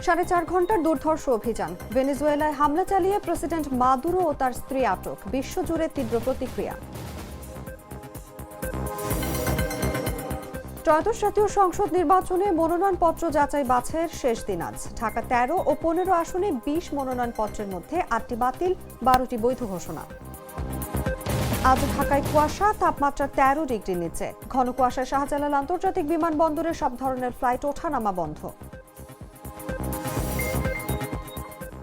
4.5 ঘন্টার দুর্ধর্ষ অভিযান। ভেনেজুয়েলায় হামলা চালিয়ে প্রেসিডেন্ট মাদুরো ও তার স্ত্রী আটক। বিশ্বজুড়ে তীব্র প্রতিক্রিয়া। ত্রয়োদশ জাতীয় সংসদ নির্বাচনে মনোনয়নপত্র যাচাই বাছাইয়ের শেষ দিন আজ। ঢাকা 13 ও 15 আসনে 20 মনোনয়নপত্রের মধ্যে 8টি বাতিল, 12টি বৈধ ঘোষণা। আজ ঢাকায় কুয়াশা, তাপমাত্রা 13 ডিগ্রি নিচে। ঘন কুয়াশায় শাহজালাল আন্তর্জাতিক বিমানবন্দরে সব ধরনের ফ্লাইট ওঠানামা বন্ধ।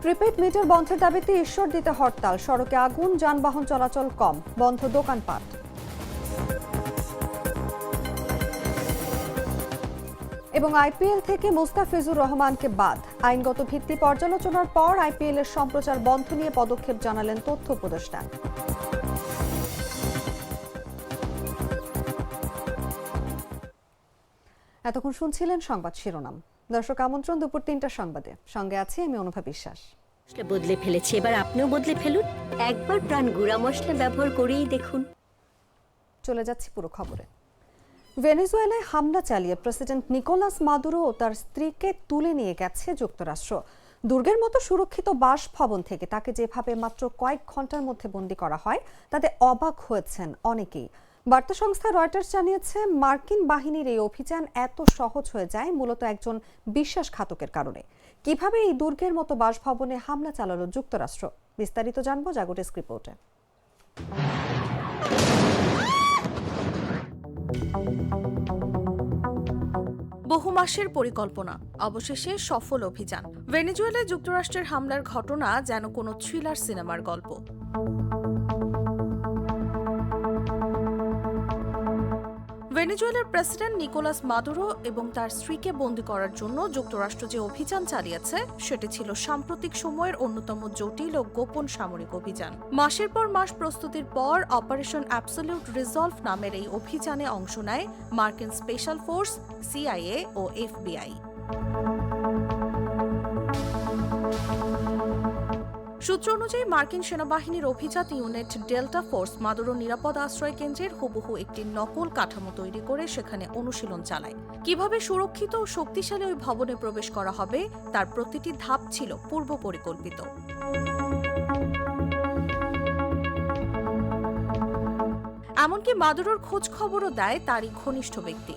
প্রিপেড মিটার বন্ধের দাবিতে ঈশ্বরদীতে হরতাল। সড়কে আগুন, যানবাহন চলাচল কম, বন্ধ দোকানপাট। এবং আইপিএল থেকে মুস্তাফিজুর রহমানকে বাদ। আইনগত ভিত্তি পর্যালোচনার পর আইপিএল এর সম্প্রচার বন্ধ নিয়ে পদক্ষেপ জানালেন তথ্য উপদেষ্টা। এতক্ষণ শুনছিলেন সংবাদ শিরোনাম। দর্শক, আমন্ত্রণ দুপুর 3টার সংবাদে। সঙ্গে আছি আমি অনুভা বিশ্বাস। বদলে ফেলেছি, এবার আপনিও বদলে ফেলুন। একবার প্রাণ গুঁড়া মশলা ব্যবহার করেই দেখুন। চলে যাচ্ছি পুরো খবরে। ভেনেজুয়েলায় হামলা চালিয়ে প্রেসিডেন্ট নিকোলাস মাদুরো ও তার স্ত্রীকে তুলে নিয়ে গেছে যুক্তরাষ্ট্র। দুর্গের মতো সুরক্ষিত বাসভবন থেকে তাকে যেভাবে মাত্র কয়েক ঘন্টার মধ্যে বন্দী করা হয়, তাতে অবাক হয়েছেন অনেকেই। বার্তা সংস্থা রয়টার্স জানিয়েছে, মার্কিন বাহিনীর এই অভিযান এত সহজ হয়ে যায় মূলত একজন বিশ্বাসঘাতকের কারণে। কিভাবে এই দুর্গের মতো বাসভবনে হামলা চালালো যুক্তরাষ্ট্র, বিস্তারিত জানবো জাগো ডেস্ক রিপোর্টে। বহু মাসের পরিকল্পনা, অবশেষে সফল অভিযান। ভেনেজুয়েলায় যুক্তরাষ্ট্রের হামলার ঘটনা যেন কোনো থ্রিলার সিনেমার গল্প। ভেনেজুয়েলার প্রেসিডেন্ট নিকোলাস মাদুরো এবং তার স্ত্রীকে বন্দী করার জন্য যুক্তরাষ্ট্র যে অভিযান চালিয়েছে, সেটি ছিল সাম্প্রতিক সময়ের অন্যতম জটিল ও গোপন সামরিক অভিযান। মাসের পর মাস প্রস্তুতির পর অপারেশন অ্যাবসলিউট রিজলভ নামের এই অভিযানে অংশ নেয় মার্কিন স্পেশাল ফোর্স, সিআইএ ও এফবিআই। সূত্র অনুযায়ী মার্কিন সেনাবাহিনীর অভিজাত ইউনিট ডেল্টা ফোর্স মাদুরো নিরাপদ আশ্রয় কেন্দ্রের হুবহু একটি নকল কাঠামো তৈরি করে সেখানে অনুশীলন চালায়। কিভাবে সুরক্ষিত ও শক্তিশালী ওই ভবনে প্রবেশ করা হবে, তার প্রতিটি ধাপ ছিল পূর্ব পরিকল্পিত। এমনকি মাদুরোর খোঁজ খবরও দেয় তারই ঘনিষ্ঠ ব্যক্তি।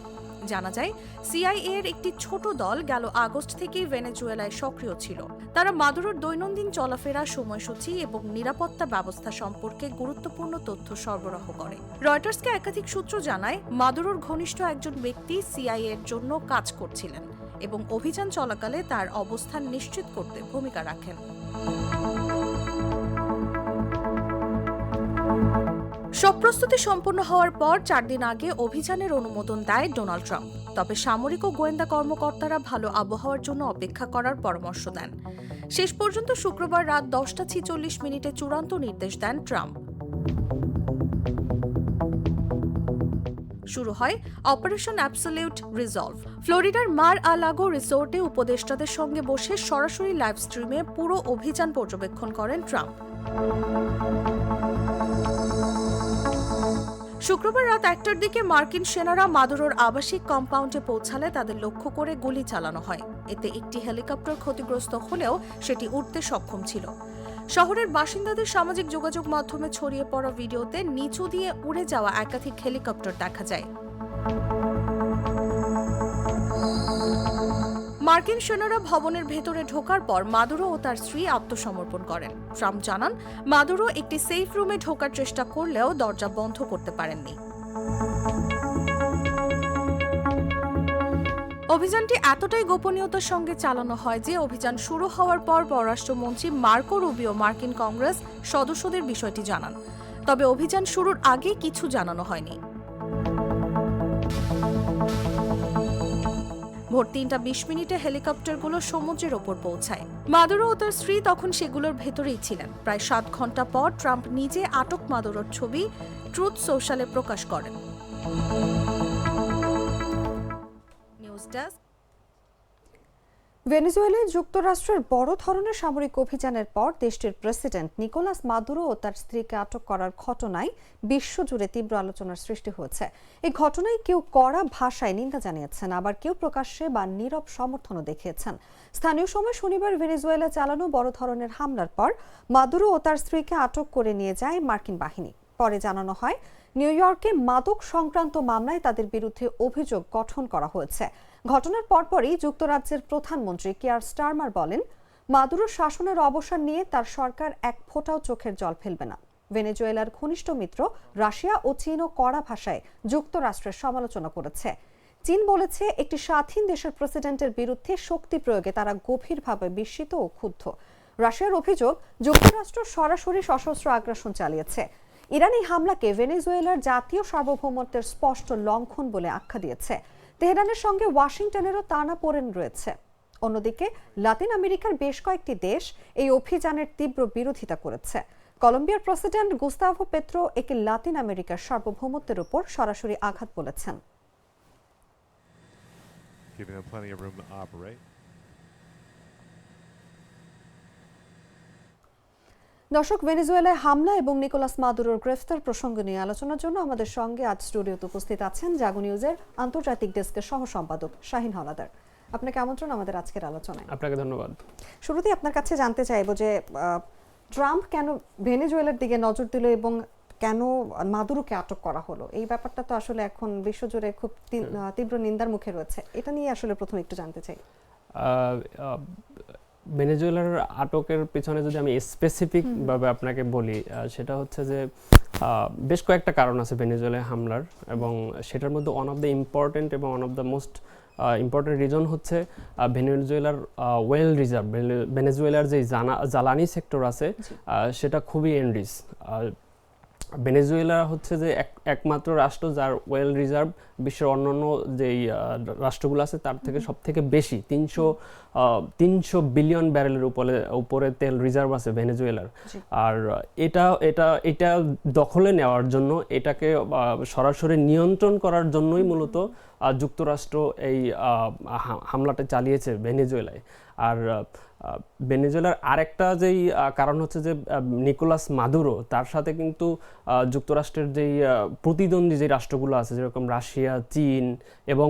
জানা যায়, সিআইএ এর একটি ছোট দল গেল আগস্ট থেকেই ভেনেজুয়েলায় সক্রিয় ছিল। তারা মাদুরোর দৈনন্দিন চলাফেরা, সময়সূচি এবং নিরাপত্তা ব্যবস্থা সম্পর্কে গুরুত্বপূর্ণ তথ্য সরবরাহ করে। রয়টার্সকে একাধিক সূত্র জানায়, মাদুরোর ঘনিষ্ঠ একজন ব্যক্তি সিআইএ এর জন্য কাজ করছিলেন এবং অভিযান চলাকালে তার অবস্থান নিশ্চিত করতে ভূমিকা রাখেন। সব প্রস্তুতি সম্পন্ন হওয়ার পর 4 দিন আগে অভিযানের অনুমোদন দেয় ডোনাল্ড ট্রাম্প। তবে সামরিক ও গোয়েন্দা কর্মকর্তারা ভালো আবহাওয়ার জন্য অপেক্ষা করার পরামর্শ দেন। শেষ পর্যন্ত শুক্রবার রাত 10:46 চূড়ান্ত নির্দেশ দেন ট্রাম্প। শুরু হয় অপারেশন অ্যাবসলিউট রিজলভ। ফ্লোরিডার মার আ লাগো রিসোর্টে উপদেষ্টাদের সঙ্গে বসে সরাসরি লাইভ স্ট্রিমে পুরো অভিযান পর্যবেক্ষণ করেন ট্রাম্প। শুক্রবার রাত 1টার দিকে মার্কিন সেনারা মাদুরোর আবাসিক কম্পাউন্ডে পৌঁছালে তাদের লক্ষ্য করে গুলি চালানো হয়। এতে একটি হেলিকপ্টার ক্ষতিগ্রস্ত হলেও সেটি উঠতে সক্ষম ছিল। শহরের বাসিন্দাদের সামাজিক যোগাযোগ মাধ্যমে ছড়িয়ে পড়া ভিডিওতে নিচু দিয়ে উড়ে যাওয়া একাধিক হেলিকপ্টার দেখা যায়। মার্কিন সেনারা ভবনের ভেতরে ঢোকার পর মাদুরো ও তার স্ত্রী আত্মসমর্পণ করেন। ট্রাম্প জানান, মাদুরো একটি সেফ রুমে ঢোকার চেষ্টা করলেও দরজা বন্ধ করতে পারেননি। অভিযানটি এতটাই গোপনীয়তার সঙ্গে চালানো হয় যে অভিযান শুরু হওয়ার পর পররাষ্ট্রমন্ত্রী মার্কো রুবিও মার্কিন কংগ্রেস সদস্যদের বিষয়টি জানান। তবে অভিযান শুরুর আগে কিছু জানানো হয়নি। ভোর 3:20 হেলিকপ্টারগুলো সমুদ্রের ওপর পৌঁছায়। মাদুরো ও তার স্ত্রী তখন সেগুলোর ভেতরেই ছিলেন। প্রায় 7 ঘন্টা পর ট্রাম্প নিজে আটক মাদুরোর ছবি ট্রুথ সোশ্যালে প্রকাশ করেন। News desk. ভেনেজুয়েলায় যুক্তরাষ্ট্রের বড় ধরনের সামরিক অভিযানের পর দেশটির প্রেসিডেন্ট নিকোলাস মাদুরো ও তার স্ত্রীকে আটক করার ঘটনায় বিশ্বজুড়ে তীব্র আলোচনার সৃষ্টি হয়েছে। এই ঘটনায় কেউ কড়া ভাষায় নিন্দা জানিয়েছেন, আবার কেউ প্রকাশ্যে বা নীরব সমর্থনও দেখিয়েছেন। স্থানীয় সময় শনিবার ভেনেজুয়েলা চালানো বড় ধরনের হামলার পর মাদুরো ও তার স্ত্রীকে আটক করে নিয়ে যায় মার্কিন বাহিনী। পরে জানানো হয় নিউ ইয়র্কে মাদক সংক্রান্ত মামলায় তাদের বিরুদ্ধে অভিযোগ গঠন করা হয়েছে। ঘটনার পরপরই যুক্তরাজ্যের প্রধানমন্ত্রী কিয়ার স্টারমার বলেন, মাদুরোর শাসনের অবসান নিয়ে তার সরকার এক ফোঁটাও চোখের জল ফেলবে না। ভেনেজুয়েলার ঘনিষ্ঠ মিত্র রাশিয়া ও চীনও কড়া ভাষায় যুক্তরাষ্ট্রের সমালোচনা করেছে। চীন বলেছে, একটি স্বাধীন দেশের প্রেসিডেন্টের বিরুদ্ধে শক্তি প্রয়োগে তারা গভীরভাবে বিস্মিত ও ক্ষুব্ধ। রাশিয়ার অভিযোগ, যুক্তরাষ্ট্র সরাসরি সশস্ত্র আগ্রাসন চালিয়েছে। ইরান এই হামলাকে ভেনেজুয়েলার জাতীয় সার্বভৌমত্বের স্পষ্ট লঙ্ঘন বলে আখ্যা দিয়েছে। তেহরানের সঙ্গে ওয়াশিংটনেরও টানাপোড়েন রয়েছে। অন্যদিকে লাতিন আমেরিকার বেশ কয়েকটি দেশ এই অভিযানের তীব্র বিরোধিতা করেছে। কলম্বিয়ার প্রেসিডেন্ট গুস্তাভো পেত্রো একে লাতিন আমেরিকার সার্বভৌমত্বের উপর সরাসরি আঘাত বলেছেন। Giving them plenty of room to operate. দর্শক, ভেনেজুয়েলায় হামলা এবং নিকোলাস মাদুরোর গ্রেফতার প্রসঙ্গ নিয়ে আলোচনার জন্য আমাদের সঙ্গে আজ স্টুডিওতে উপস্থিত আছেন জাগো নিউজের আন্তর্জাতিক ডেস্কের সহ সম্পাদক শাহিন হলাদার। আপনাকে আমন্ত্রণ আমাদের আজকের আলোচনায়। আপনাকে ধন্যবাদ। শুরুতেই আপনার কাছে জানতে চাইব যে ট্রাম্প কেন ভেনেজুয়েলার দিকে নজর দিল এবং কেন মাদুরোকে আটক করা হলো? এই ব্যাপারটা তো আসলে এখন বিশ্বজুড়ে খুব তীব্র নিন্দার মুখে রয়েছে। এটা নিয়ে আসলে প্রথমে একটু জানতে চাই। ভেনেজুয়েলার আটকের পিছনে যদি আমি স্পেসিফিক ভাবে আপনাকে বলি, সেটা হচ্ছে যে বেশ কয়েকটা কারণ আছে ভেনেজুয়েলায় হামলার, এবং সেটার মধ্যে ওয়ান অফ দ্য ইম্পর্টেন্ট এবং one of the most important reason হচ্ছে ভেনেজুয়েলার ওয়েল রিজার্ভ। ভেনেজুয়েলার যে জ্বালানি সেক্টর আছে সেটা খুবই এনরিচ। ভেনেজুয়েলা হচ্ছে যে একমাত্র রাষ্ট্র যার ওয়েল রিজার্ভ বিশ্বের অন্যান্য যেই রাষ্ট্রগুলো আছে তার থেকে সব থেকে বেশি। 300 বিলিয়ন ব্যারেলের উপরে তেল রিজার্ভ আছে ভেনেজুয়েলার। আর এটা দখলে নেওয়ার জন্য, এটাকে সরাসরি নিয়ন্ত্রণ করার জন্যই মূলত যুক্তরাষ্ট্র এই হামলাটা চালিয়েছে ভেনেজুয়েলায়। আর ভেনেজুয়েলার আরেকটা যেই কারণ হচ্ছে যে নিকোলাস মাদুরো, তার সাথে কিন্তু যুক্তরাষ্ট্রের যেই প্রতিদ্বন্দ্বী যে রাষ্ট্রগুলো আছে, যেরকম রাশিয়া, চীন এবং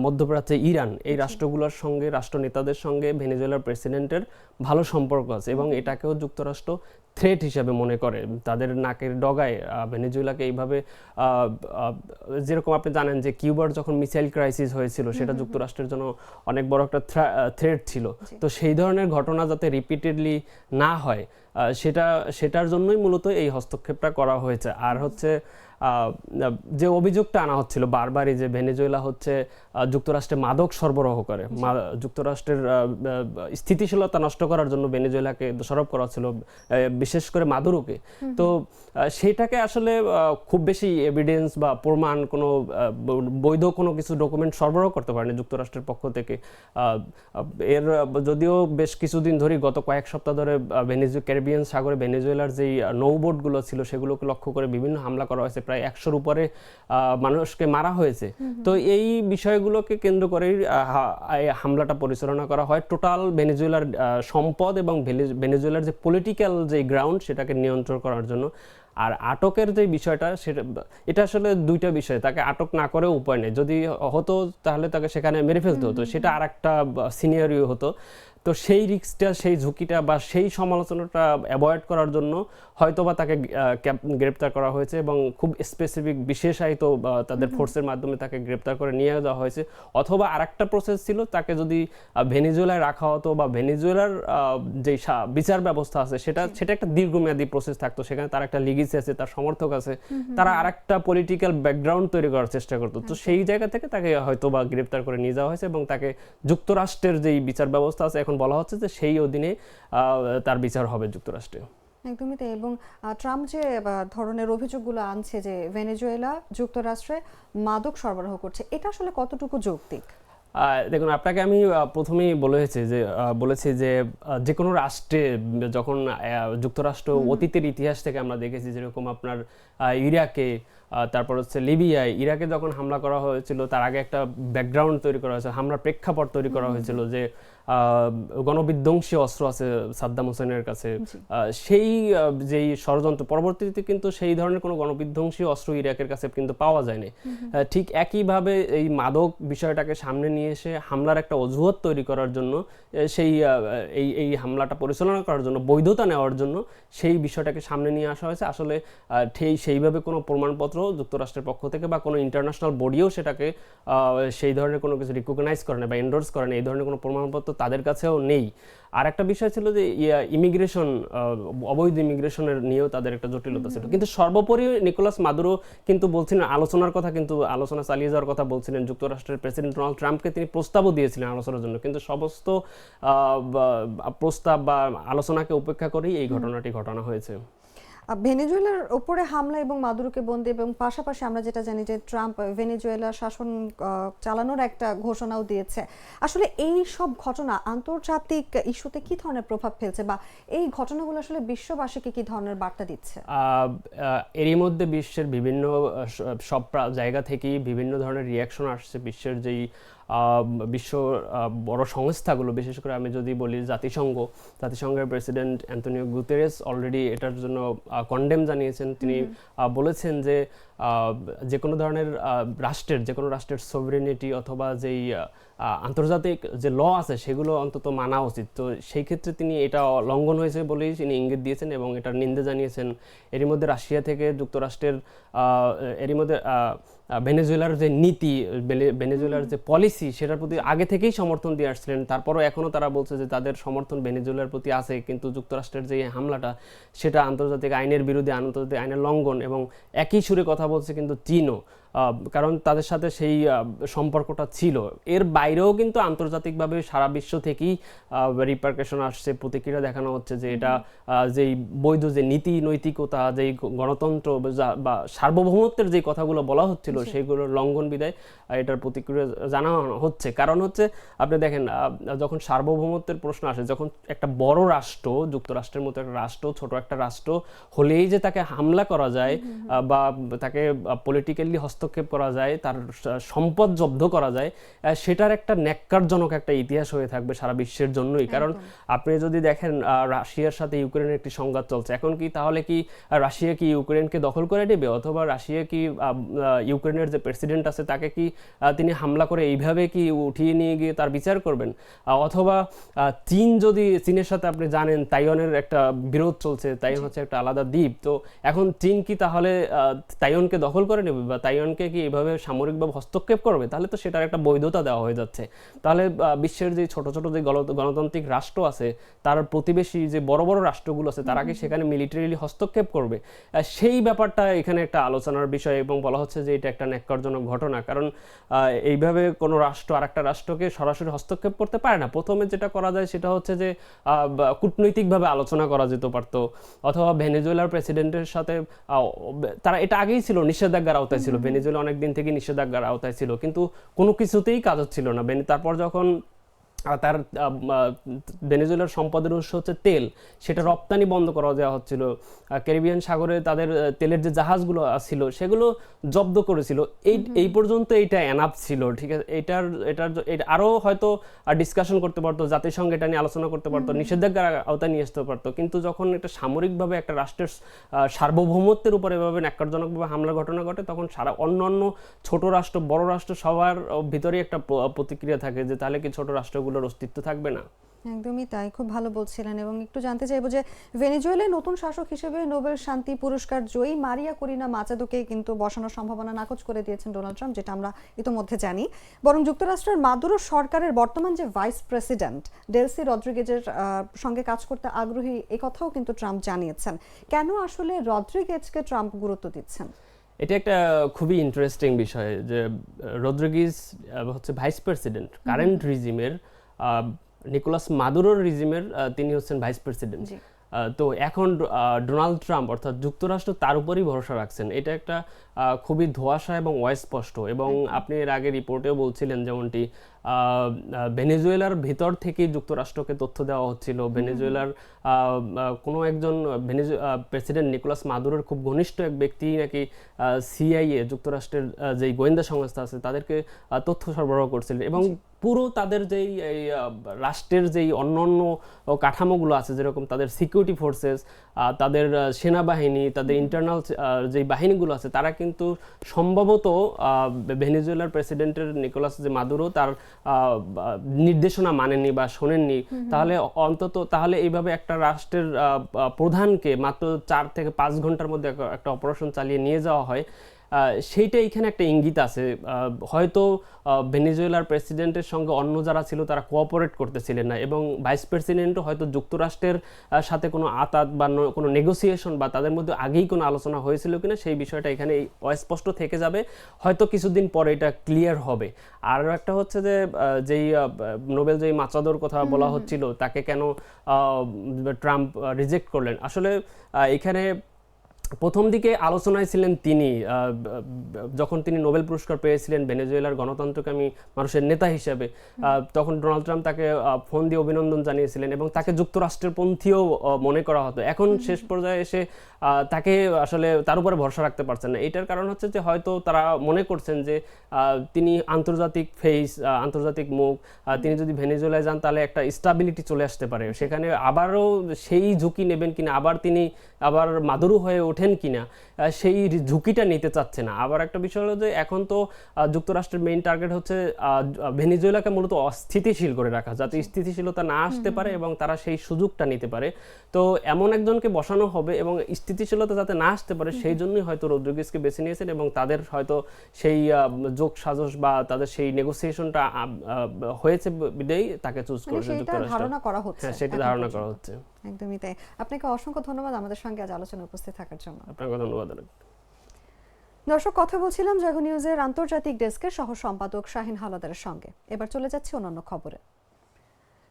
মধ্যপ্রাচ্যে ইরান, এই রাষ্ট্রগুলোর সঙ্গে, রাষ্ট্রনেতাদের সঙ্গে ভেনেজুয়েলার প্রেসিডেন্টের ভালো সম্পর্ক আছে, এবং এটাকেও যুক্তরাষ্ট্র থ্রেট হিসাবে মনে করে। তাদের নাকের ডগায় ভেনেজুয়েলাকে এইভাবে, যেরকম আপনি জানেন যে কিউবার যখন মিসাইল ক্রাইসিস হয়েছিল, সেটা যুক্তরাষ্ট্রের জন্য অনেক বড় একটা থ্রেট ছিল। তো সেই ধরনের ঘটনা যাতে রিপিটেডলি না হয়, সেটার জন্যই মূলত এই হস্তক্ষেপটা করা হয়েছে। আর হচ্ছে যে অভিযোগটা আনা হচ্ছিল বারবারই, যে ভেনেজুয়েলা হচ্ছে যুক্তরাষ্ট্রে মাদক সরবরাহ করে, যুক্তরাষ্ট্রের স্থিতিশীলতা নষ্ট করার জন্য ভেনেজুয়েলাকে দোষারোপ করা হচ্ছিল, বিশেষ করে মাদুরোকে। তো সেটাকে আসলে খুব বেশি এভিডেন্স বা প্রমাণ, কোনো বৈধ কোনো কিছু ডকুমেন্ট সরবরাহ করতে পারেনি যুক্তরাষ্ট্রের পক্ষ থেকে। এর যদিও বেশ কিছুদিন ধরে, গত কয়েক সপ্তাহ ধরে ক্যারিবিয়ান সাগরে ভেনেজুয়েলার যেই নৌবোটগুলো ছিল সেগুলোকে লক্ষ্য করে বিভিন্ন হামলা করা হয়েছে, প্রায় 100-র উপরে মানুষকে মারা হয়েছে। তো এই বিষয়গুলোকে কেন্দ্র করেই হামলাটা পরিচালনা করা হয়। টোটাল ভেনেজুয়েলার সম্পদ এবং ভেনেজুয়েলার যে পলিটিক্যাল যে গ্রাউন্ড, সেটাকে নিয়ন্ত্রণ করার জন্য। আর আটকের যে বিষয়টা, এটা আসলে দুইটা বিষয়। তাকে আটক না করেও উপায় নেই। যদি হতো তাহলে তাকে সেখানে মেরে ফেলতে হতো, সেটা আর একটা সিনিয়রিও হতো। তো সেই রিস্কটা, সেই ঝুঁকিটা বা সেই সমালোচনাটা অ্যাভয়েড করার জন্য হয়তোবা তাকে গ্রেপ্তার করা হয়েছে, এবং খুব স্পেসিফিক বিশেষায়িত তাদের ফোর্সের মাধ্যমে তাকে গ্রেপ্তার করে নিয়ে যাওয়া হয়েছে। অথবা আরেকটা প্রসেস ছিল, তাকে যদি ভেনেজুয়েলায় রাখা হতো বা ভেনেজুয়েলার যে বিচার ব্যবস্থা আছে সেটা একটা দীর্ঘমেয়াদী প্রসেস থাকতো, সেখানে তার একটা লিগেসি আছে, তার সমর্থক আছে, তারা আরেকটা পলিটিক্যাল ব্যাকগ্রাউন্ড তৈরি করার চেষ্টা করতো। তো সেই জায়গা থেকে তাকে হয়তো বা গ্রেপ্তার করে নিয়ে যাওয়া হয়েছে, এবং তাকে যুক্তরাষ্ট্রের যেই বিচার ব্যবস্থা আছে, এখন বলা হচ্ছে যে সেই অধীনে তার বিচার হবে যুক্তরাষ্ট্রে। একদমই তাই। এবং ট্রাম্প যে ধরনের অভিযোগগুলো আনছে যে ভেনেজুয়েলা যুক্তরাষ্ট্রে মাদক সরবরাহ করছে, এটা আসলে কতটুকু যৌক্তিক? দেখুন, আপনাকে আমি প্রথমেই বলেছি যে যে কোনো রাষ্ট্রে যখন যুক্তরাষ্ট্র অতীতের ইতিহাস থেকে আমরা দেখেছি, যেরকম আপনার ইরাকে তারপর হচ্ছে লিবিয়ায়, ইরাকে যখন হামলা করা হয়েছিল তার আগে একটা ব্যাকগ্রাউন্ড তৈরি করা হয়েছিল, হামলার প্রেক্ষাপট তৈরি করা হয়েছিল যে গণবিধ্বংসী অস্ত্র আছে সাদ্দাম হোসেনের কাছে। সেই যেই ষড়যন্ত্র, পরবর্তীতে কিন্তু সেই ধরনের কোনো গণবিধ্বংসী অস্ত্র ইরাকের কাছে কিন্তু পাওয়া যায়নি। ঠিক একইভাবে এই মাদক বিষয়টাকে সামনে নিয়ে এসে হামলার একটা অজুহাত তৈরি করার জন্য, সেই এই হামলাটা পরিচালনা করার জন্য, বৈধতা নেওয়ার জন্য সেই বিষয়টাকে সামনে নিয়ে আসা হয়েছে। আসলে সেইভাবে কোনো প্রমাণপত্র যুক্তরাষ্ট্রের পক্ষ থেকে বা কোনো ইন্টারন্যাশনাল বডিও সেটাকে সেই ধরনের কোনো কিছু রিকগনাইজ করে না বা এন্ডোর্স করে না, এই ধরনের কোনো প্রমাণপত্র তাদের কাছেও নেই। আর একটা বিষয় ছিল যে ইমিগ্রেশন, অবৈধ ইমিগ্রেশনের নিয়েও তাদের একটা জটিলতা ছিল। কিন্তু সর্বোপরি নিকোলাস মাদুরো কিন্তু বলছিলেন আলোচনার কথা, কিন্তু আলোচনা চালিয়ে যাওয়ার কথা বলছিলেন। যুক্তরাষ্ট্রের প্রেসিডেন্ট ডোনাল্ড ট্রাম্পকে তিনি প্রস্তাবও দিয়েছিলেন আলোচনার জন্য, কিন্তু সমস্ত প্রস্তাব বা আলোচনাকে উপেক্ষা করেই এই ঘটনাটি ঘটানো হয়েছে। ভেনেজুয়েলার উপরে হামলা এবং মাদুরোকে বন্দী, এবং পাশাপাশি আমরা যেটা জানি যে ট্রাম্প ভেনেজুয়েলার শাসন চালানোর একটা ঘোষণাও দিয়েছে। আসলে এই সব ঘটনা আন্তর্জাতিক ইস্যুতে কি ধরনের প্রভাব ফেলছে, বা এই ঘটনাগুলো আসলে বিশ্ববাসীকে কি ধরনের বার্তা দিচ্ছে? এরই মধ্যে বিশ্বের বিভিন্ন সব জায়গা থেকেই বিভিন্ন ধরনের রিয়াকশন আসছে। বিশ্বের যেই বিশ্ব বড় সংস্থাগুলো, বিশেষ করে আমি যদি বলি জাতিসংঘের প্রেসিডেন্ট অ্যান্টোনিও গুতেরেস অলরেডি এটার জন্য কন্ডেম জানিয়েছেন। তিনি বলেছেন যে যে কোনো ধরনের যে কোনো রাষ্ট্রের সভরেনিটি অথবা যেই আন্তর্জাতিক যে ল আছে সেগুলো অন্তত মানা উচিত। তো সেই ক্ষেত্রে তিনি এটা লঙ্ঘন হয়েছে বলেই তিনি ইঙ্গিত দিয়েছেন এবং এটার নিন্দা জানিয়েছেন। এরই মধ্যে রাশিয়া থেকে যুক্তরাষ্ট্রের এরই মধ্যে ভেনেজুয়েলার যে নীতি, ভেনেজুয়েলার যে পলিসি, সেটার প্রতি আগে থেকেই সমর্থন দিয়ে আসছিলেন। তারপরও এখনও তারা বলছে যে তাদের সমর্থন ভেনেজুয়েলার প্রতি আছে, কিন্তু যুক্তরাষ্ট্রের যে হামলাটা সেটা আন্তর্জাতিক আইনের বিরুদ্ধে, আন্তর্জাতিক আইনের লঙ্ঘন। এবং একই সুরে কথা বলছে কিন্তু চীনও, কারণ তাদের সাথে সেই সম্পর্কটা ছিল। এর বাইরেও কিন্তু আন্তর্জাতিকভাবে সারা বিশ্ব থেকেই রিপারকেশন আসছে, প্রতিক্রিয়া দেখানো হচ্ছে যে এটা যেই বৈধ যে নীতি নৈতিকতা, যেই গণতন্ত্র বা সার্বভৌমত্বের যে কথাগুলো বলা হচ্ছিল সেইগুলোর লঙ্ঘন বিদায় এটার প্রতিক্রিয়া জানানো হচ্ছে। কারণ হচ্ছে আপনি দেখেন, যখন সার্বভৌমত্বের প্রশ্ন আসে, যখন একটা বড় রাষ্ট্র, যুক্তরাষ্ট্রের মতো একটা রাষ্ট্র, ছোট একটা রাষ্ট্র হলেই যে তাকে হামলা করা যায় বা তাকে পলিটিক্যালি হস্তক্ষেপ করা যায়, তার সম্পদ জব্দ করা যায়, সেটার একটা ন্যাক্কারজনক একটা ইতিহাস হয়ে থাকবে সারা বিশ্বের জন্যই। কারণ আপনি যদি দেখেন রাশিয়ার সাথে ইউক্রেনের একটি সংঘাত চলছে, এখন কি তাহলে কি রাশিয়া কি ইউক্রেনকে দখল করে নেবে, অথবা রাশিয়া কি ইউক্রেনের যে প্রেসিডেন্ট আছে তাকে কি তিনি হামলা করে এইভাবে কি উঠিয়ে নিয়ে গিয়ে তার বিচার করবেন? অথবা চীনের সাথে আপনি জানেন তাইওয়ানের একটা বিরোধ চলছে, তাইওয়ান হচ্ছে একটা আলাদা দ্বীপ। তো এখন চীন কি তাহলে তাইওয়ানকে দখল করে নেবে বা তাইওয়ানকে কি এভাবে সামরিকভাবে হস্তক্ষেপ করবে? তাহলে তো সেটার একটা বৈধতা দেওয়া হয়ে যাচ্ছে। তাহলে বিশ্বের যে ছোট ছোট যে গণতান্ত্রিক রাষ্ট্র আছে, তার প্রতিবেশী যে বড় বড় রাষ্ট্রগুলো আছে, তারা কি সেখানে মিলিটারিলি হস্তক্ষেপ করবে? সেই ব্যাপারটা এখানে একটা আলোচনার বিষয়, এবং বলা হচ্ছে যে এটা একটা ন্যাক্কারজনক ঘটনা। কারণ এইভাবে কোনো রাষ্ট্র আরেকটা রাষ্ট্রকে সরাসরি হস্তক্ষেপ করতে পারে না। প্রথমে যেটা করা যায় সেটা হচ্ছে যে কূটনৈতিকভাবে আলোচনা করা যেতে পারতো, অথবা ভেনেজুয়েলার প্রেসিডেন্টের সাথে তারা এটা আগেই ছিল নিষেধাজ্ঞার আওতায় ছিল, ভেনেজুয়েলা অনেক দিন থেকে নিষেধাজ্ঞার আওতায় ছিল, কিন্তু কোনো কিছুতেই কাজ হচ্ছিল না। তারপর যখন তার ভেনেজুয়েলার সম্পদের উৎস হচ্ছে তেল, সেটা রপ্তানি বন্ধ করা দেওয়া হচ্ছিল। ক্যারিবিয়ান সাগরে তাদের তেলের যে জাহাজগুলো ছিল সেগুলো জব্দ করেছিল। এই পর্যন্ত এইটা এনাফ ছিল, ঠিক আছে। এটার আরও হয়তো ডিসকাশন করতে পারতো, জাতিসংঘ এটা নিয়ে আলোচনা করতে পারতো, নিষেধাজ্ঞার আওতায় নিয়ে আসতে পারতো। কিন্তু যখন এটা সামরিকভাবে একটা রাষ্ট্রের সার্বভৌমত্বের উপর এভাবে ন্যাক্কারজনকভাবে হামলার ঘটনা ঘটে, তখন সারা অন্যান্য ছোট রাষ্ট্র, বড় রাষ্ট্র সবার ভিতরেই একটা প্রতিক্রিয়া থাকে যে তাহলে কি ছোট রাষ্ট্রগুলোর অস্তিত্ব থাকবে না? একদমই তাই, খুব ভালো বলছিলেন। এবং একটু জানতে চাইবো যে ভেনেজুয়েলায় নতুন শাসক হিসেবে নোবেল শান্তি পুরস্কার জয়ী মারিয়া করিনা মাচাদোকে কিন্তু বসানোর সম্ভাবনা নাকচ করে দিয়েছেন ডোনাল্ড ট্রাম্প, যেটা আমরা ইতোমধ্যে জানি। বরং যুক্তরাষ্ট্রের মাদুরো সরকারের বর্তমান যে ভাইস প্রেসিডেন্ট ডেলসি রদ্রিগেজের সঙ্গে কাজ করতে আগ্রহী, এই কথাও কিন্তু ট্রাম্প জানিয়েছেন। কেন আসলে রদ্রিগেজকে ট্রাম্প গুরুত্ব দিচ্ছেন? এটা একটা খুবই ইন্টারেস্টিং বিষয় যে রদ্রিগেজ হচ্ছে ভাইস প্রেসিডেন্ট কারেন্ট রিজিমের, নিকোলাস মাদুরোর রিজিমের তিনি হচ্ছেন ভাইস প্রেসিডেন্ট। তো এখন ডোনাল্ড ট্রাম্প অর্থাৎ যুক্তরাষ্ট্র তার উপরই ভরসা রাখছেন। এটা একটা খুবই ধোঁয়াশা এবং অস্পষ্ট। এবং আপনি এর আগে রিপোর্টেও বলছিলেন যেমনটি ভেনেজুয়েলার ভিতর থেকেই যুক্তরাষ্ট্রকে তথ্য দেওয়া হচ্ছিল। ভেনেজুয়েলার কোনো একজন প্রেসিডেন্ট নিকোলাস মাদুরোর খুব ঘনিষ্ঠ এক ব্যক্তি নাকি সিআইএ যুক্তরাষ্ট্রের যেই গোয়েন্দা সংস্থা আছে তাদেরকে তথ্য সরবরাহ করছিলেন। এবং পুরো তাদের যেই এই রাষ্ট্রের যেই অন্যান্য কাঠামোগুলো আছে, যেরকম তাদের সিকিউরিটি ফোর্সেস, তাদের সেনাবাহিনী, তাদের ইন্টারনাল যেই বাহিনীগুলো আছে, তারা কিন্তু সম্ভবত ভেনেজুয়েলার প্রেসিডেন্টের নিকোলাস যে মাদুরো তার নির্দেশনা মানেননি বা শোনেননি। তাহলে এইভাবে একটা রাষ্ট্রের প্রধানকে মাত্র 4 থেকে 5 ঘন্টার মধ্যে একটা অপারেশন চালিয়ে নিয়ে যাওয়া হয়, সেইটা এখানে একটা ইঙ্গিত আছে। হয়তো ভেনেজুয়েলার প্রেসিডেন্টের সঙ্গে অন্য যারা ছিল তারা কোঅপারেট করতেছিলেন না, এবং ভাইস প্রেসিডেন্টও হয়তো যুক্তরাষ্ট্রের সাথে কোনো আতাত বা কোনো নেগোসিয়েশন বা তাদের মধ্যে আগেই কোনো আলোচনা হয়েছিল কিনা সেই বিষয়টা এখানে অস্পষ্ট থেকে যাবে। হয়তো কিছুদিন পরে এটা ক্লিয়ার হবে। আর একটা হচ্ছে যে যেই নোবেল যেই মাচাদোর কথা বলা হচ্ছিল, তাকে কেন ট্রাম্প রিজেক্ট করলেন, আসলে এখানে প্রথম দিকে আলোচনায় ছিলেন তিনি, যখন তিনি নোবেল পুরস্কার পেয়েছিলেন ভেনেজুয়েলার গণতন্ত্রকামী মানুষের নেতা হিসেবে, তখন ডোনাল্ড ট্রাম্প তাকে ফোন দিয়ে অভিনন্দন জানিয়েছিলেন এবং তাকে যুক্তরাষ্ট্রের পন্থীও মনে করা হতো। এখন শেষ পর্যায়ে এসে তাকে আসলে তার উপরে ভরসা রাখতে পারছেন না। এটার কারণ হচ্ছে যে হয়তো তারা মনে করছেন যে তিনি আন্তর্জাতিক ফেস, আন্তর্জাতিক মুখ, তিনি যদি ভেনেজুয়েলায় যান তাহলে একটা স্টাবিলিটি চলে আসতে পারে, সেখানে আবারও সেই ঝুঁকি নেবেন কিনা, আবার মাদুরো হয়ে ওঠেন কিনা, সেই ঝুঁকিটা নিতে চাচ্ছে না। আবার একটা বিষয় হলো যে এখন তো যুক্তরাষ্ট্রের মেইন টার্গেট হচ্ছে ভেনেজুয়েলাকে মূলত অস্থিতিশীল করে রাখা, যাতে স্থিতিশীলতা না আসতে পারে এবং তারা সেই সুযোগটা নিতে পারে। তো এমন একজনকে বসানো হবে এবং স্থিতিশীলতা যাতে না আসতে পারে সেই জন্যই হয়তো রদ্রিগেজকে বেছে নিয়েছেন, এবং তাদের হয়তো সেই যোগ সাজস বা তাদের সেই নেগোসিয়েশনটা হয়েছে বিধায় তাকে চুজ করেছে যুক্তরাষ্ট্র। হ্যাঁ, সেটা ধারণা করা হচ্ছে। একদমই তাই। আপনাকে অসংখ্য ধন্যবাদ আমাদের সঙ্গে আজ আলোচনায় উপস্থিত থাকার জন্য। আপনাকে ধন্যবাদ। দর্শক, কথা বলছিলাম জাগো নিউজের আন্তর্জাতিক ডেস্কের সহ সম্পাদক শাহিন হাওলাদারের সঙ্গে। এবার চলে যাচ্ছে অন্যান্য খবরে।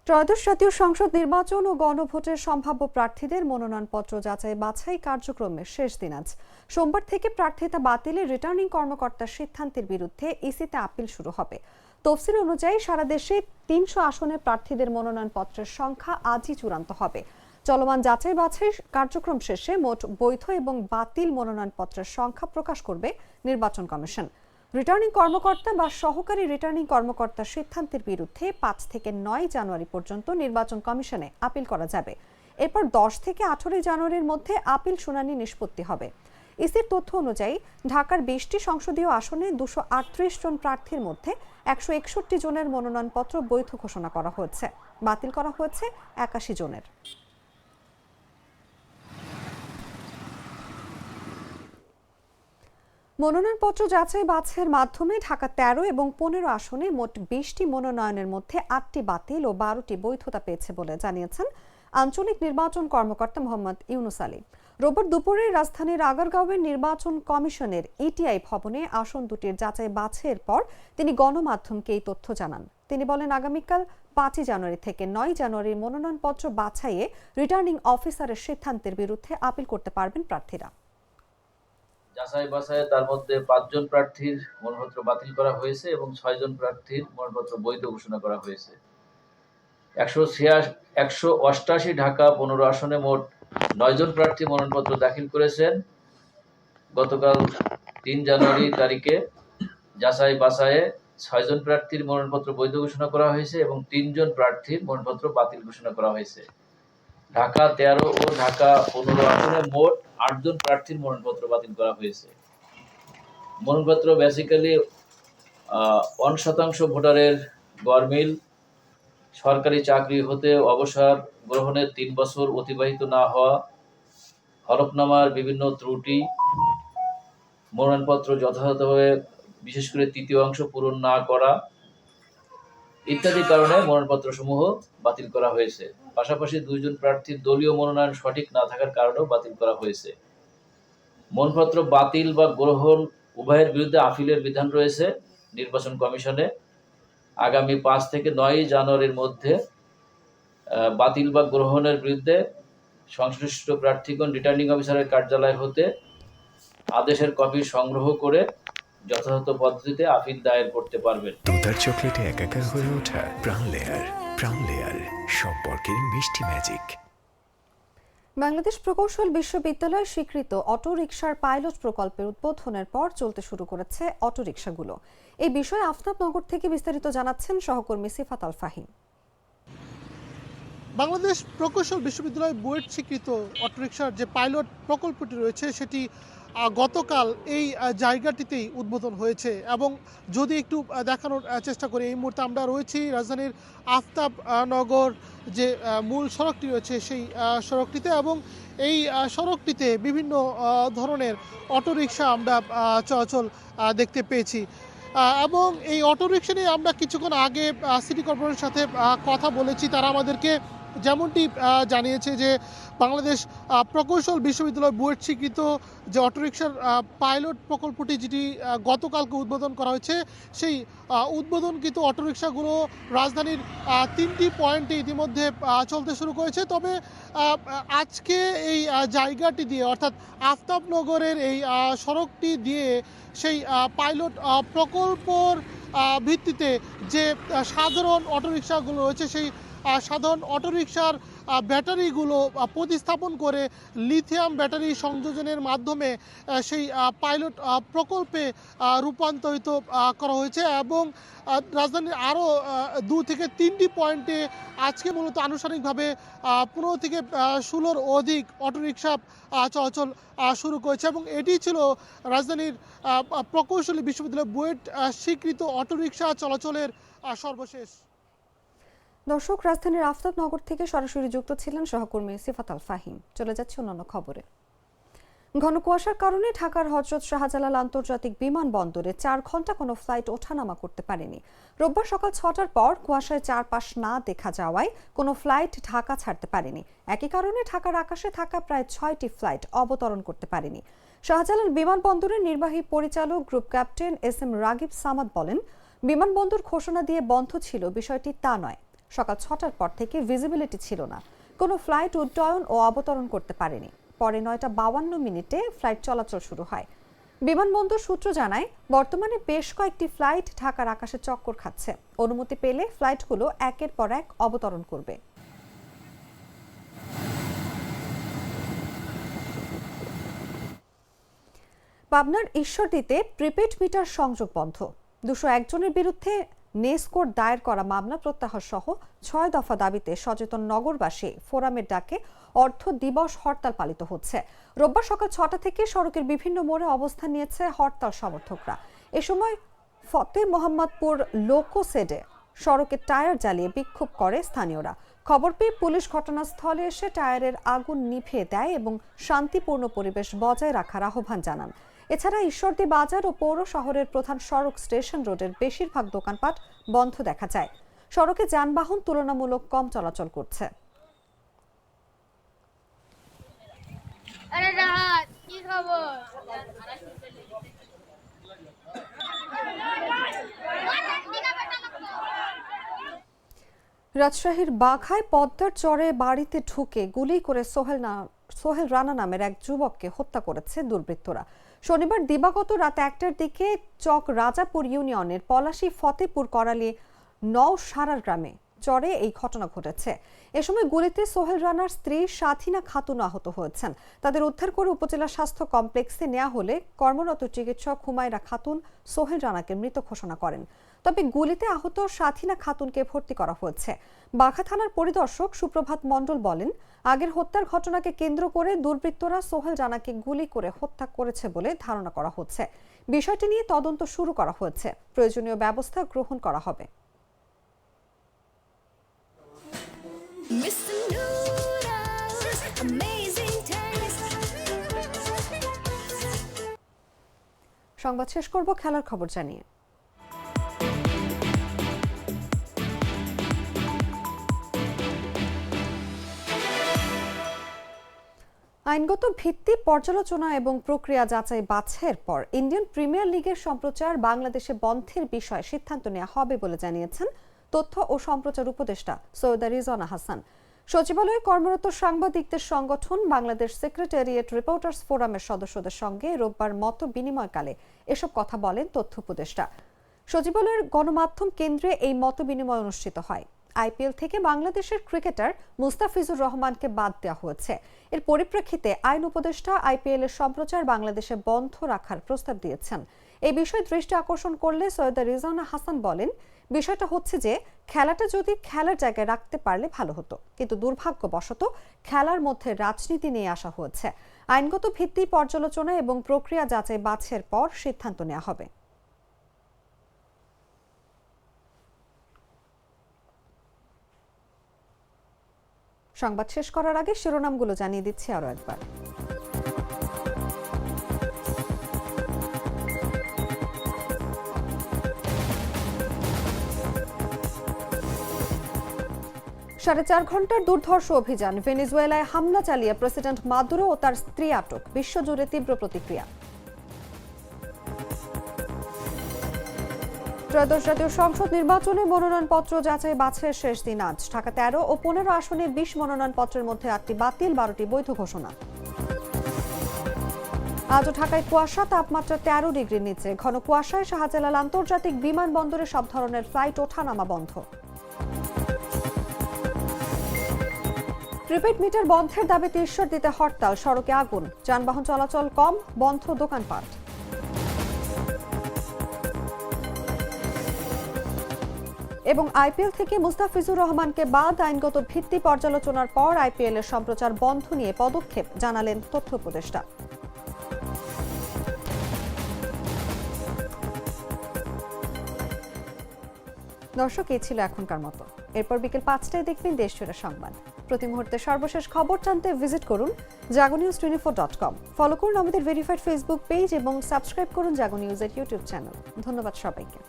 ত্রয়োদশ জাতীয় সংসদ নির্বাচন ও গণভোটের সম্ভাব্য প্রার্থীদের মনোনয়নপত্র যাচাই বাছাই কার্যক্রমের শেষ দিন আজ। সোমবার থেকে প্রার্থিতা বাতিলে রিটার্নিং কর্মকর্তার সিদ্ধান্তের বিরুদ্ধে ইসিতে আপিল শুরু হবে। তফসিল অনুযায়ী সারা দেশে 300 আসনের প্রার্থীদের মনোনয়নপত্রের সংখ্যা আজই চূড়ান্ত হবে। চলমান যাচাই বাছাই কার্যক্রম শেষে মোট বৈধ এবং বাতিল মনোনয়নপত্রের সংখ্যা প্রকাশ করবে নির্বাচন কমিশন। রিটার্নিং কর্মকর্তা বা সহকারী রিটার্নিং কর্মকর্তার সিদ্ধান্তের বিরুদ্ধে 5 থেকে 9 জানুয়ারি পর্যন্ত নির্বাচন কমিশনে আপিল করা যাবে। এরপর 10 থেকে 18 জানুয়ারির মধ্যে আপিল শুনানি নিষ্পত্তি হবে। ইসির তথ্য অনুযায়ী ঢাকার 20টি সংসদীয় আসনে 238 জন প্রার্থীর মধ্যে 161 জনের মনোনয়নপত্র বৈধ ঘোষণা করা হয়েছে, বাতিল করা হয়েছে 81 জনের। মনোনয়নপত্র যাচাই বাছাইয়ের মাধ্যমে ঢাকা 13 এবং 15 আসনে মোট 20টি মনোনয়নের মধ্যে 8টি বাতিল ও 12টি বৈধতা পেয়েছে বলে জানিয়েছেন আঞ্চলিক নির্বাচন কর্মকর্তা মোহাম্মদ ইউনুস আলী। রোববার দুপুরে রাজধানীর আগারগাঁওয়ের নির্বাচন কমিশনের ইটিআই ভবনে আসন দুটির যাচাই বাছাইয়ের পর তিনি গণমাধ্যমকে এই তথ্য জানান। তিনি বলেন, আগামীকাল 5 জানুয়ারি থেকে 9 জানুয়ারির মনোনয়নপত্র বাছাইয়ে রিটার্নিং অফিসারের সিদ্ধান্তের বিরুদ্ধে আপিল করতে পারবেন প্রার্থীরা। যাচাই বাছাইয়ে তার মধ্যে 5 জন প্রার্থীর মনোনয়নপত্র বাতিল করা হয়েছে এবং 6 জন প্রার্থীর মনোনয়নপত্র বৈধ ঘোষণা করা হয়েছে। 188 ঢাকা 15 আসনে মোট 9 জন প্রার্থী মনোনয়নপত্র দাখিল করেছেন। গতকাল 3 জানুয়ারি তারিখে যাচাই বাছাইয়ে 6 জন প্রার্থীর মনোনয়নপত্র বৈধ ঘোষণা করা হয়েছে এবং 3 জন প্রার্থীর মনোনয়নপত্র বাতিল ঘোষণা করা হয়েছে। ঢাকা 13 ও ঢাকা 15 আসনে মোট 8 জন প্রার্থীর মনোনয়নপত্র বাতিল করা হয়েছে। মনোনয়নপত্র বেসিক্যালি 1% ভোটারের গড়মিল, সরকারি চাকরি হতে অবসর গ্রহণের 3 বছর অতিবাহিত না হওয়া, হলফনামার বিভিন্ন ত্রুটি, মনোনয়নপত্র যথাযথভাবে বিশেষ করে তৃতীয় অংশ পূরণ না করা ইত্যাদি কারণে মনোনয়নপত্র সমূহ বাতিল করা হয়েছে। পাশাপাশি 2 জন প্রার্থীর দলীয় মনোনয়ন সঠিক না থাকার কারণেও বাতিল করা হয়েছে। মনোনয়নপত্র বাতিল বা গ্রহণ উভয়ের বিরুদ্ধে আপিলের বিধান রয়েছে নির্বাচন কমিশনে। আগামী 5 থেকে 9 জানুয়ারির মধ্যে বাতিল বা গ্রহণের বিরুদ্ধে সংশ্লিষ্ট প্রার্থীগণ রিটার্নিং অফিসারের কার্যালয় হতে আদেশের কপি সংগ্রহ করে যথাযথ পদ্ধতিতে আপিল দায়ের করতে পারবেন। তোতার চকলেটে একাকার হয়ে ওঠা প্রাণ লেয়ার সম্পর্কের মিষ্টি ম্যাজিক। বাংলাদেশ প্রকৌশল বিশ্ববিদ্যালয় স্বীকৃত অটোরিকশার পাইলট প্রকল্পের উদ্বোধনের পর চলতে শুরু করেছে অটোরিকশাগুলো। এই বিষয়ে আফতাবনগর থেকে বিস্তারিত জানাচ্ছেন সহকর্মী সিফাত আল ফাহিম। বাংলাদেশ প্রকৌশল বিশ্ববিদ্যালয় বুয়েট স্বীকৃত অটোরিকশার যে পাইলট প্রকল্পটি রয়েছে সেটি গতকাল এই জায়গাটিতেই উদ্বোধন হয়েছে। এবং যদি একটু দেখানোর চেষ্টা করি, এই মুহূর্তে আমরা রয়েছি রাজধানীর আফতাবনগর যে মূল সড়কটি রয়েছে সেই সড়কটিতে, এবং এই সড়কটিতে বিভিন্ন ধরনের অটোরিকশা আমরা চলাচল দেখতে পেয়েছি। এবং এই অটোরিকশা নিয়ে আমরা কিছুক্ষণ আগে সিটি কর্পোরেশনের সাথে কথা বলেছি। তারা আমাদেরকে যেমনটি জানিয়েছে যে বাংলাদেশ প্রকৌশল বিশ্ববিদ্যালয় বুয়েট স্বীকৃত যে অটোরিকশার পাইলট প্রকল্পটি যেটি গতকালকে উদ্বোধন করা হয়েছে, সেই উদ্বোধনকৃত অটোরিকশাগুলো রাজধানীর 3টি পয়েন্টে ইতিমধ্যে চলতে শুরু করেছে। তবে আজকে এই জায়গাটি দিয়ে অর্থাৎ আফতাবনগরের এই সড়কটি দিয়ে সেই পাইলট প্রকল্পর ভিত্তিতে যে সাধারণ অটোরিকশাগুলো রয়েছে সেই সাধারণ অটোরিকশার ব্যাটারিগুলো প্রতিস্থাপন করে লিথিয়াম ব্যাটারি সংযোজনের মাধ্যমে সেই পাইলট প্রকল্পে রূপান্তরিত করা হয়েছে। এবং রাজধানীর আরও 2 থেকে 3টি পয়েন্টে আজকে মূলত আনুষ্ঠানিকভাবে 15 থেকে 16-র অধিক অটোরিকশা চলাচল শুরু করেছে। এবং এটি ছিল রাজধানীর প্রকৌশলী বিশ্ববিদ্যালয় বুয়েট স্বীকৃত অটোরিকশা চলাচলের সর্বশেষ। দর্শক, রাজধানীর আফতাবনগর থেকে সরাসরি যুক্ত ছিলেন সহকর্মী সিফাত আল ফাহিম। চলে যাচ্ছে অন্যান্য খবরে। ঘন কুয়াশার কারণে ঢাকার হযরত শাহজালাল আন্তর্জাতিক বিমানবন্দরে 4 ঘন্টা কোনো ফ্লাইট ওঠানামা করতে পারেনি। রোববার সকাল 6টার পর কুয়াশায় চারপাশ না দেখা যাওয়ায় কোনো ফ্লাইট ঢাকা ছাড়তে পারেনি। একই কারণে ঢাকার আকাশে থাকা প্রায় 6টি ফ্লাইট অবতরণ করতে পারেনি। শাহজালাল বিমানবন্দরের নির্বাহী পরিচালক group captain SM. Ragib Samad বলেন, বিমানবন্দর ঘোষণা দিয়ে বন্ধ ছিল বিষয়টি তা নয়। সকাল 6টার পর থেকে ভিজিবিলিটি ছিল না, কোনো ফ্লাইট উড্ডয়ন ও অবতরণ করতে পারেনি। পরে 9:52 ফ্লাইট চলাচল শুরু হয়। বিমানবন্দর সূত্র জানায়, বর্তমানে বেশ কয়েকটি ফ্লাইট ঢাকার আকাশে চক্কর খাচ্ছে। অনুমতি পেলে ফ্লাইটগুলো একের পর এক অবতরণ করবে। পাবনার ঈশ্বরদীতে প্রিপেড মিটার সংযোগ বন্ধ। 201 জনের বিরুদ্ধে নেসকোর দায়ের করা মামলা প্রত্যাহার সহ 6 দফা দাবিতে সচেতন নগরবাসী ফোরামের ডাকে অর্থ দিবস হরতাল পালিত হচ্ছে। রোববার সকাল 6টা থেকে সড়কের বিভিন্ন মোড়ে অবস্থান নিয়েছে হরতাল সমর্থকরা। এ সময় ফতে মোহাম্মদপুর লোকোসেডে সড়কের টায়ার জ্বালিয়ে বিক্ষোভ করে স্থানীয়রা। খবর পেয়ে পুলিশ ঘটনাস্থলে এসে টায়ারের আগুন নিভিয়ে দেয় এবং শান্তিপূর্ণ পরিবেশ বজায় রাখার আহ্বান জানান। এছাড়া ঈশ্বরদী বাজার ও পৌর শহরের প্রধান সড়ক স্টেশন রোডের বেশিরভাগ দোকানপাট বন্ধ দেখা যায়। সড়কে যানবাহন তুলনামূলক কম চলাচল করছে। রাজশাহীর বাঘায় পদ্মার চরে বাড়িতে ঢুকে গুলি করে সোহেল রানা নামের এক যুবককে হত্যা করেছে দুর্বৃত্তরা। শনিবার দিবাগত রাত 1টার দিকে চক রাজাপুর ইউনিয়নের পলাশী ফতেপুর করালি নওসারার গ্রামে চরে এই ঘটনা ঘটেছে। এ সময় গুলিতে সোহেল রানার স্ত্রী সাথিনা খাতুন আহত হয়েছেন। তাদের উদ্ধার করে উপজেলা স্বাস্থ্য কমপ্লেক্সে নেওয়া হলে কর্মরত চিকিৎসক হুমায়রা খাতুন সোহেল রানাকে মৃত ঘোষণা করেন। তবে গুলিতে আহত সাথিনা খাতুনকে ভর্তি করা হয়েছে। বাঘা থানার পরিদর্শক সুপ্রভাত মণ্ডল বলেন, আগের হত্যার ঘটনাকে কেন্দ্র করে দুর্বৃত্তরা সোহেল রানাকে গুলি করে হত্যা করেছে বলে ধারণা করা হচ্ছে। বিষয়টি নিয়ে তদন্ত শুরু করা হয়েছে, প্রয়োজনীয় ব্যবস্থা গ্রহণ করা হবে। সংবাদ শেষ করব খেলার খবর জানিয়ে। আইনগত ভিত্তি পর্যালোচনা এবং প্রক্রিয়া যাচাই বাছাইয়ের পর ইন্ডিয়ান প্রিমিয়ার লিগের সম্প্রচার বাংলাদেশে বন্ধের বিষয়ে সিদ্ধান্ত নেওয়া হবে বলে জানিয়েছেন তথ্য ও সম্প্রচার উপদেষ্টা সৈয়দা রিজওয়ানা হাসান। সচিবালয়ে কর্মরত সাংবাদিকদের সংগঠন বাংলাদেশ সেক্রেটারিয়েট রিপোর্টার্স ফোরামের সদস্যদের সঙ্গে রোববার মত বিনিময়কালে এসব কথা বলেন তথ্য উপদেষ্টা। সচিবালয়ের গণমাধ্যম কেন্দ্রে এই মত বিনিময় অনুষ্ঠিত হয়। আইপিএল থেকে বাংলাদেশের ক্রিকেটার মুস্তাফিজুর রহমানকে বাদ দেওয়া হয়েছে। এর পরিপ্রেক্ষিতে আইন উপদেষ্টা আইপিএল এর সম্প্রচার বাংলাদেশে বন্ধ রাখার প্রস্তাব দিয়েছেন। এই বিষয়ে দৃষ্টি আকর্ষণ করলে সৈয়দা রিজওয়ানা হাসান বলেন, বিষয়টা হচ্ছে যে খেলাটা যদি খেলার জায়গায় রাখতে পারলে ভালো হতো, কিন্তু দুর্ভাগ্যবশত খেলার মধ্যে রাজনীতি নিয়ে আসা হয়েছে। আইনগত ভিত্তি পর্যালোচনা এবং প্রক্রিয়া যাচাই বাছাইয়ের পর সিদ্ধান্ত নেওয়া হবে। সংবাদ শেষ করার আগে শিরোনামগুলো জানিয়ে দিচ্ছি আরো একবার। সাড়ে 4 ঘন্টার দুর্ধর্ষ অভিযান, ভেনেজুয়েলায় হামলা চালিয়ে প্রেসিডেন্ট মাদুরো ও তার স্ত্রী আটক, বিশ্বজুড়ে তীব্র প্রতিক্রিয়া। ত্রয়োদশ জাতীয় সংসদ নির্বাচনে মনোনয়নপত্র যাচাই বাছাইয়ের শেষ দিন আজ। ঢাকা 13 ও 15 আসনে 20 মনোনয়নপত্রের মধ্যে 8টি বাতিল, 12টি বৈধ ঘোষণা। আজও ঢাকায় কুয়াশা, তাপমাত্রা 13 ডিগ্রির নিচে। ঘন কুয়াশায় শাহজালাল আন্তর্জাতিক বিমানবন্দরে সব ধরনের ফ্লাইট ওঠানামা বন্ধ। প্রিপেড মিটার বন্ধের দাবিতে ঈশ্বর দিতে হরতাল, সড়কে আগুন, যানবাহন চলাচল কম, বন্ধ দোকানপাট। এবং আইপিএল থেকে মুস্তাফিজুর রহমানকে বাদ, আইনগত ভিত্তি পর্যালোচনার পর আইপিএল এর সম্প্রচার বন্ধ নিয়ে পদক্ষেপ জানালেন তথ্য উপদেষ্টা। দর্শক, এই ছিল এখনকার মতো। এরপর বিকেল 5টায় দেখবেন দেশজুড়ে সংবাদ। প্রতি মুহূর্তে সর্বশেষ খবর জানতে ভিজিট করুন jagonews24.com। ফলো করুন আমাদের ভেরিফাইড ফেসবুক পেজ এবং সাবস্ক্রাইব করুন জাগো নিউজের ইউটিউব চ্যানেল। ধন্যবাদ সবাইকে।